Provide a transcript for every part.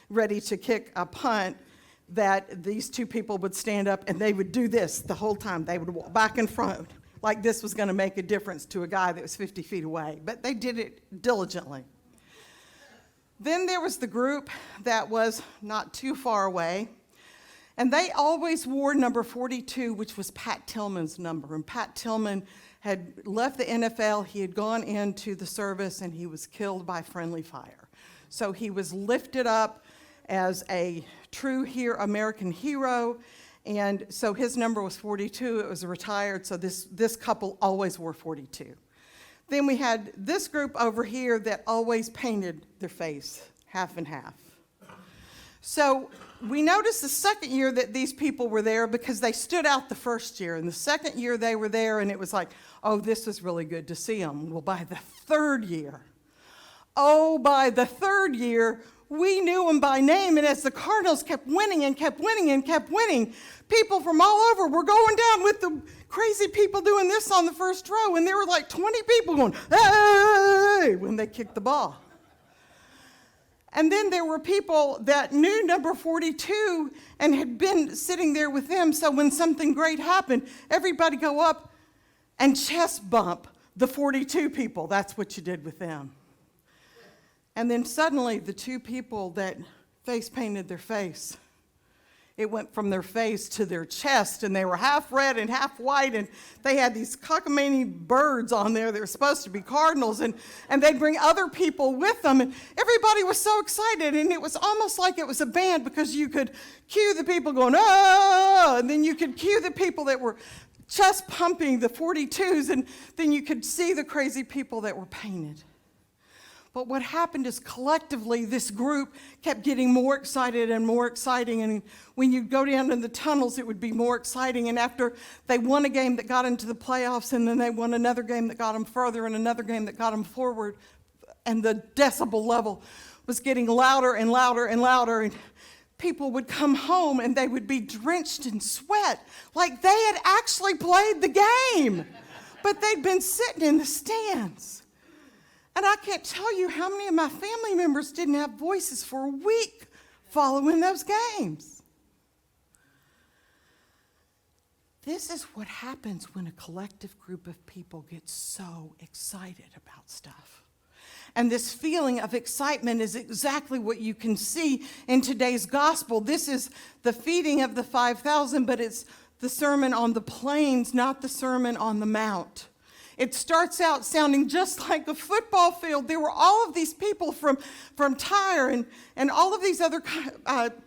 ready to kick a punt, that these two people would stand up and they would do this the whole time. They would walk back and front like this was going to make a difference to a guy that was 50 feet away. But they did it diligently. Then there was the group that was not too far away, and they always wore number 42, which was Pat Tillman's number. And Pat Tillman had left the NFL. He had gone into the service, and he was killed by friendly fire. So he was lifted up as a true American hero, and so his number was 42. It was retired, so this couple always wore 42. Then we had this group over here that always painted their face half and half. So we noticed the second year that these people were there because they stood out the first year. And the second year they were there, and it was like, oh, this is really good to see them. Well, by the third year, we knew them by name. And as the Cardinals kept winning and kept winning and kept winning, people from all over were going down with the crazy people doing this on the first row. And there were like 20 people going, hey, when they kicked the ball. And then there were people that knew number 42 and had been sitting there with them. So when something great happened, everybody go up and chest bump the 42 people. That's what you did with them. And then suddenly the two people that face painted their face, it went from their face to their chest, and they were half red and half white, and they had these cockamamie birds on there that were supposed to be cardinals, and they'd bring other people with them, and everybody was so excited, and it was almost like it was a band because you could cue the people going, oh, and then you could cue the people that were chest pumping the 42s, and then you could see the crazy people that were painted. But what happened is collectively this group kept getting more excited and more exciting. And when you go down in the tunnels, it would be more exciting. And after they won a game that got into the playoffs, and then they won another game that got them further and another game that got them forward, and the decibel level was getting louder and louder and louder. And people would come home and they would be drenched in sweat like they had actually played the game. But they'd been sitting in the stands. And I can't tell you how many of my family members didn't have voices for a week following those games. This is what happens when a collective group of people gets so excited about stuff. And this feeling of excitement is exactly what you can see in today's gospel. This is the feeding of the 5,000, but it's the Sermon on the Plains, not the Sermon on the Mount. It starts out sounding just like a football field. There were all of these people from Tyre and all of these other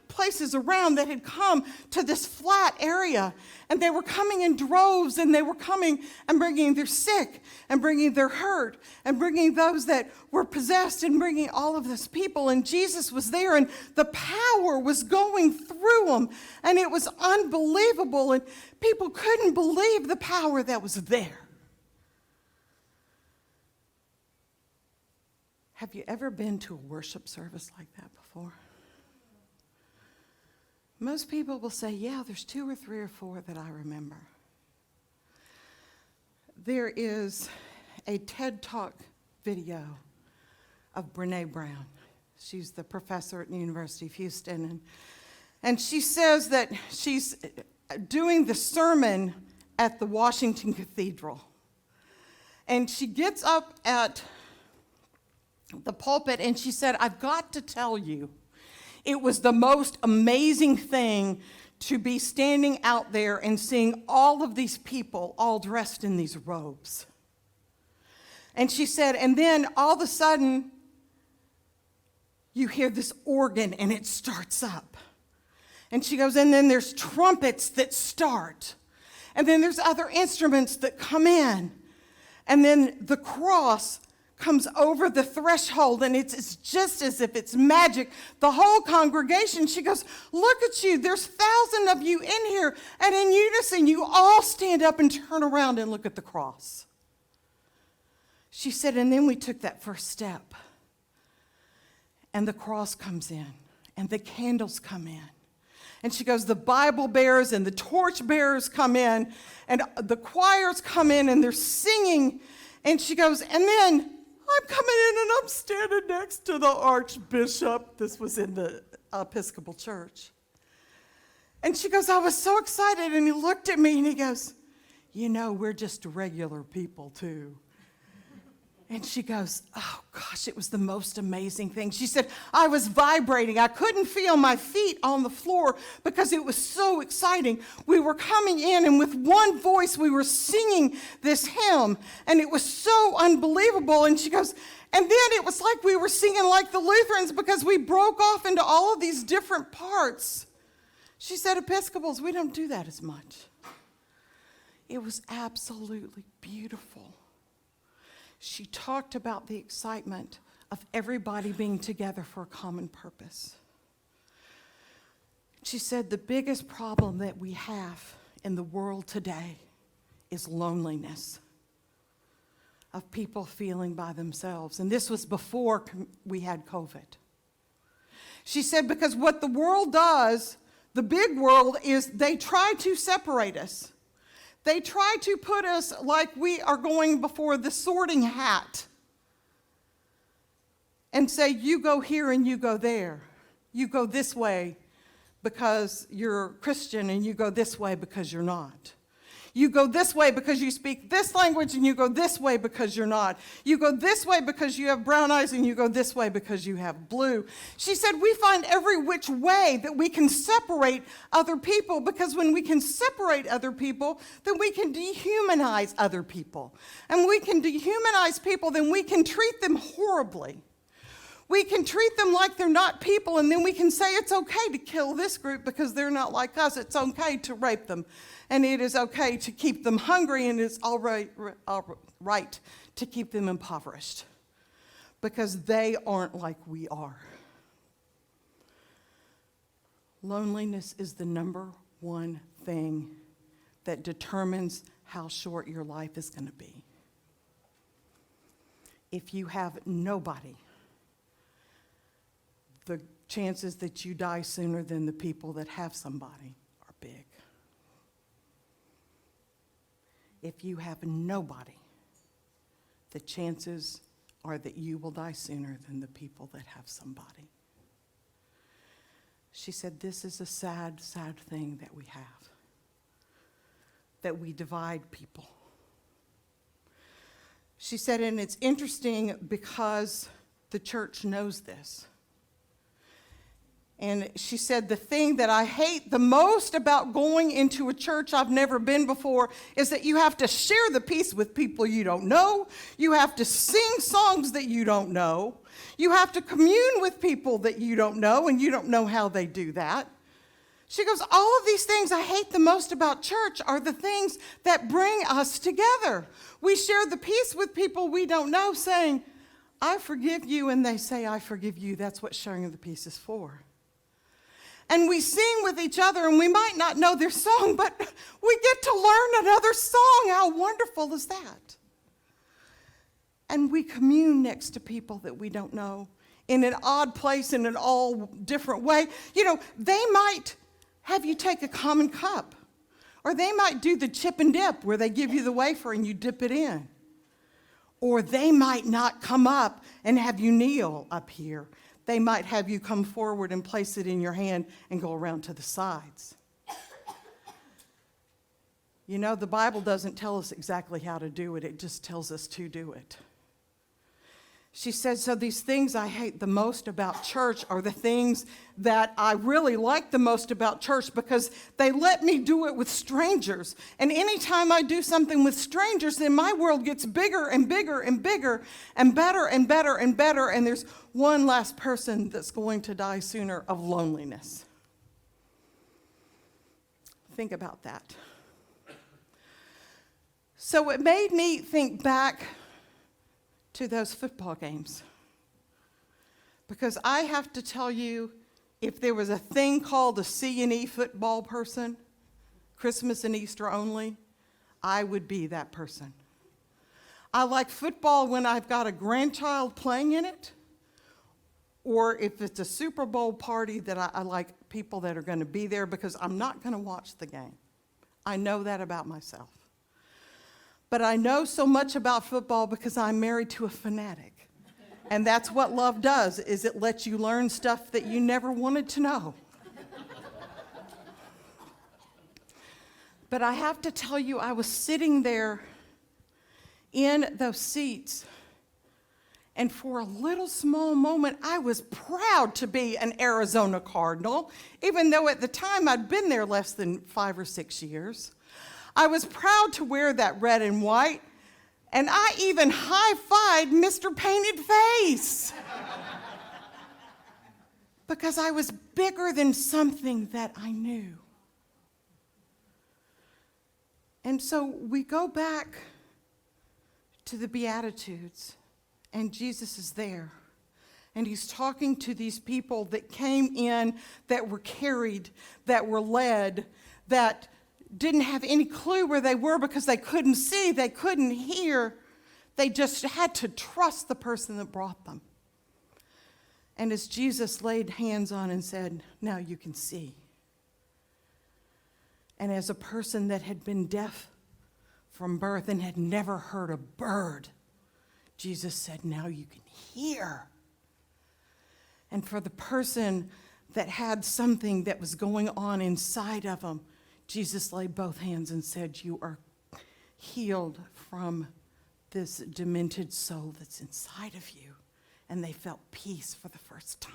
places around that had come to this flat area. And they were coming in droves, and they were coming and bringing their sick and bringing their hurt and bringing those that were possessed and bringing all of this people. And Jesus was there, and the power was going through them. And it was unbelievable, and people couldn't believe the power that was there. Have you ever been to a worship service like that before? Most people will say, yeah, there's 2 or 3 or 4 that I remember. There is a TED Talk video of Brene Brown. She's the professor at the University of Houston. And she says that she's doing the sermon at the Washington Cathedral. And she gets up at the pulpit, and she said, I've got to tell you, it was the most amazing thing to be standing out there and seeing all of these people all dressed in these robes. And she said, and then all of a sudden, you hear this organ, and it starts up. And she goes, and then there's trumpets that start. And then there's other instruments that come in. And then the cross comes over the threshold, and it's just as if it's magic. The whole congregation, she goes, look at you, there's 1,000 of you in here, and in unison, you all stand up and turn around and look at the cross. She said, and then we took that first step, and the cross comes in, and the candles come in. And she goes, the Bible bearers and the torch bearers come in, and the choirs come in, and they're singing. And she goes, and then I'm coming in and I'm standing next to the Archbishop. This was in the Episcopal Church. And she goes, I was so excited. And he looked at me and he goes, you know, we're just regular people too. And she goes, oh gosh, it was the most amazing thing. She said, I was vibrating. I couldn't feel my feet on the floor because it was so exciting. We were coming in and with one voice we were singing this hymn and it was so unbelievable. And she goes, and then it was like we were singing like the Lutherans because we broke off into all of these different parts. She said, Episcopals, we don't do that as much. It was absolutely beautiful. She talked about the excitement of everybody being together for a common purpose. She said the biggest problem that we have in the world today is loneliness, of people feeling by themselves. And this was before we had COVID. She said because what the world does, the big world, is they try to separate us. They try to put us like we are going before the sorting hat and say, you go here and you go there. You go this way because you're Christian and you go this way because you're not. You go this way because you speak this language and you go this way because you're not. You go this way because you have brown eyes and you go this way because you have blue. She said we find every which way that we can separate other people because when we can separate other people, then we can dehumanize other people. And when we can dehumanize people, then we can treat them horribly. We can treat them like they're not people, and then we can say it's okay to kill this group because they're not like us. It's okay to rape them, and it is okay to keep them hungry, and it's all right to keep them impoverished because they aren't like we are. Loneliness is the number one thing that determines how short your life is going to be. If you have nobody, the chances that you die sooner than the people that have somebody are big. If you have nobody, the chances are that you will die sooner than the people that have somebody. She said, this is a sad, sad thing that we have, that we divide people. She said, and it's interesting because the church knows this. And she said, the thing that I hate the most about going into a church I've never been before is that you have to share the peace with people you don't know. You have to sing songs that you don't know. You have to commune with people that you don't know, and you don't know how they do that. She goes, all of these things I hate the most about church are the things that bring us together. We share the peace with people we don't know, saying, I forgive you, and they say, I forgive you. That's what sharing the peace is for. And we sing with each other, and we might not know their song, but we get to learn another song. How wonderful is that? And we commune next to people that we don't know in an odd place, in an all different way. You know, they might have you take a common cup, or they might do the chip and dip where they give you the wafer and you dip it in. Or they might not come up and have you kneel up here. They might have you come forward and place it in your hand and go around to the sides. You know, the Bible doesn't tell us exactly how to do it. It just tells us to do it. She said, so these things I hate the most about church are the things that I really like the most about church because they let me do it with strangers. And anytime I do something with strangers, then my world gets bigger and bigger and bigger and better and better and better. And there's one last person that's going to die sooner of loneliness. Think about that. So it made me think back to those football games. Because I have to tell you, if there was a thing called a C&E football person, Christmas and Easter only, I would be that person. I like football when I've got a grandchild playing in it, or if it's a Souperbowl party that I like people that are going to be there because I'm not going to watch the game. I know that about myself. But I know so much about football because I'm married to a fanatic. And that's what love does, is it lets you learn stuff that you never wanted to know. But I have to tell you, I was sitting there in those seats, and for a little small moment, I was proud to be an Arizona Cardinal, even though at the time I'd been there less than 5 or 6 years. I was proud to wear that red and white, and I even high-fived Mr. Painted Face because I was bigger than something that I knew. And so we go back to the Beatitudes, and Jesus is there. And he's talking to these people that came in, that were carried, that were led, that didn't have any clue where they were because they couldn't see, they couldn't hear. They just had to trust the person that brought them. And as Jesus laid hands on and said, "Now you can see." And as a person that had been deaf from birth and had never heard a bird, Jesus said, "Now you can hear." And for the person that had something that was going on inside of them, Jesus laid both hands and said, "You are healed from this demented soul that's inside of you." And they felt peace for the first time.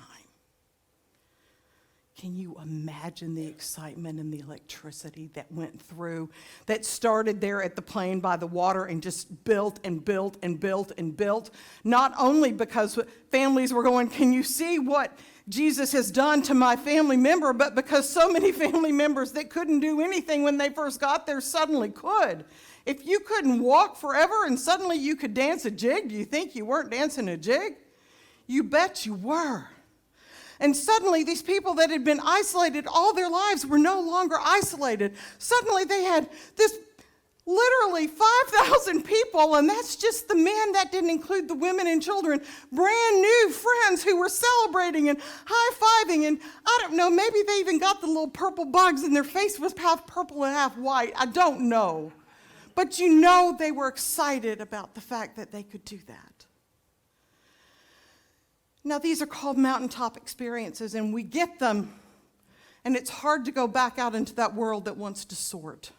Can you imagine the excitement and the electricity that went through, that started there at the plain by the water and just built and built and built and built? Not only because families were going, "Can you see what Jesus has done to my family member?" but because so many family members that couldn't do anything when they first got there suddenly could. If you couldn't walk forever and suddenly you could dance a jig, do you think you weren't dancing a jig? You bet you were. And suddenly these people that had been isolated all their lives were no longer isolated. Suddenly they had this literally 5,000 people, and that's just the men. That didn't include the women and children. Brand new friends who were celebrating and high-fiving, and I don't know, maybe they even got the little purple bugs and their face was half purple and half white. I don't know. But you know they were excited about the fact that they could do that. Now, these are called mountaintop experiences, and we get them, and it's hard to go back out into that world that wants to sort.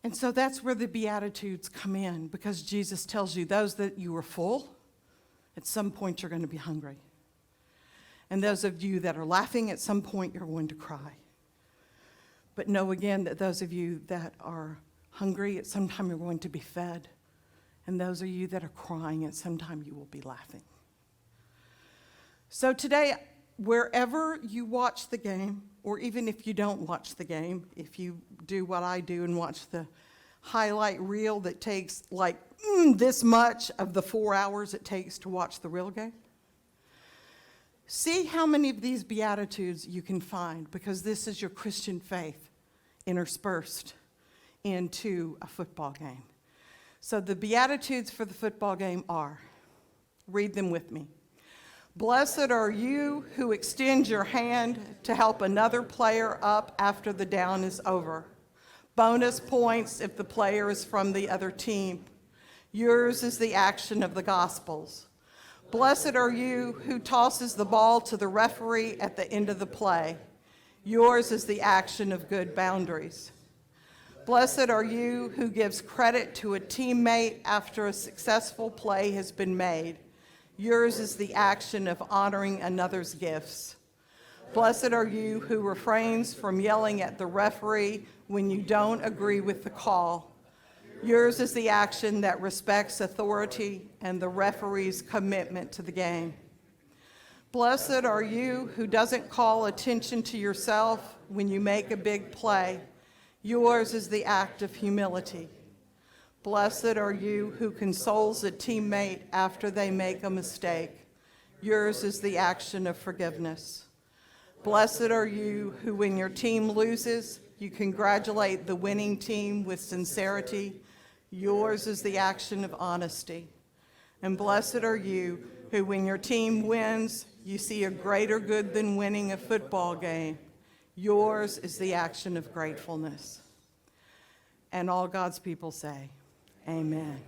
And so that's where the Beatitudes come in, because Jesus tells you those that you are full, at some point you're going to be hungry. And those of you that are laughing, at some point you're going to cry. But know again that those of you that are hungry, at some time you're going to be fed. And those of you that are crying, at some time you will be laughing. So today, wherever you watch the game, or even if you don't watch the game, if you do what I do and watch the highlight reel that takes like this much of the 4 hours it takes to watch the real game, see how many of these Beatitudes you can find, because this is your Christian faith interspersed into a football game. So the Beatitudes for the football game are, read them with me. Blessed are you who extend your hand to help another player up after the down is over. Bonus points if the player is from the other team. Yours is the action of the Gospels. Blessed are you who tosses the ball to the referee at the end of the play. Yours is the action of good boundaries. Blessed are you who gives credit to a teammate after a successful play has been made. Yours is the action of honoring another's gifts. Blessed are you who refrains from yelling at the referee when you don't agree with the call. Yours is the action that respects authority and the referee's commitment to the game. Blessed are you who doesn't call attention to yourself when you make a big play. Yours is the act of humility. Blessed are you who consoles a teammate after they make a mistake. Yours is the action of forgiveness. Blessed are you who, when your team loses, you congratulate the winning team with sincerity. Yours is the action of honesty. And blessed are you who, when your team wins, you see a greater good than winning a football game. Yours is the action of gratefulness. And all God's people say, amen.